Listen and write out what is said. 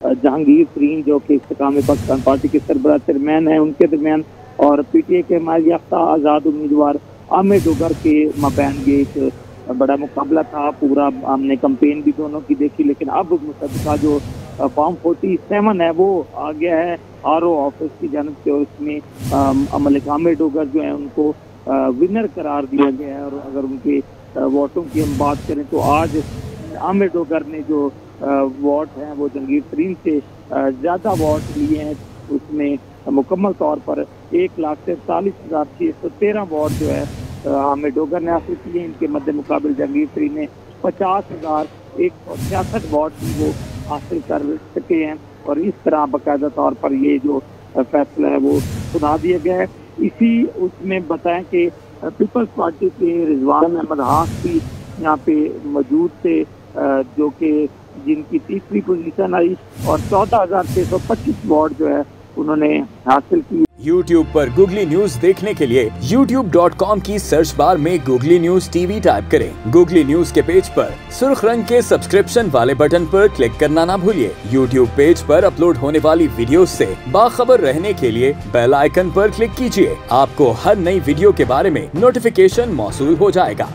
जहांगीर तरीन जो कि इस्तेकाम पाकिस्तान पार्टी के सरबराह चेयरमैन हैं, उनके दरमियान और पीटीए के हिमायत याफ्ता आज़ाद उम्मीदवार आमिर डोगर के माबैन ये एक बड़ा मुकाबला था। पूरा हमने कंपेन भी दोनों की देखी, लेकिन अब मुतल्लिका जो फॉर्म 47 है वो आ गया है आरओ ऑफिस की जानब से, और इसमें मलिक आमिर डोगर जो है उनको विनर करार दिया गया है। और अगर उनके वोटों की हम बात करें तो आज आमिर डोगर ने जो वोट हैं वो जहांगीर तरीन से ज़्यादा वोट लिए हैं। उसमें मुकम्मल तौर पर 1,43,613 वोट जो है आमिर डोगर ने हासिल किए। इनके मद्दे मुकाबले जहांगीर तरीन ने 50,166 वोट भी वो हासिल कर सके हैं। और इस तरह बाकायदा तौर पर ये जो फैसला है वो सुना दिया गया है। इसी उसमें बताएं कि पीपल्स पार्टी के रिजवान अहमद हास भी यहाँ पे मौजूद थे, जो कि जिनकी तीसरी पोजीशन आई और 14,625 वोट जो है उन्होंने हासिल की। YouTube पर गूगली न्यूज देखने के लिए youtube.com की सर्च बार में गूगली न्यूज टीवी टाइप करें। गूगली न्यूज के पेज पर सुर्ख रंग के सब्सक्रिप्शन वाले बटन पर क्लिक करना ना भूलिए। YouTube पेज पर अपलोड होने वाली वीडियो से बाखबर रहने के लिए बेल आइकन पर क्लिक कीजिए। आपको हर नई वीडियो के बारे में नोटिफिकेशन मौसूल हो जाएगा।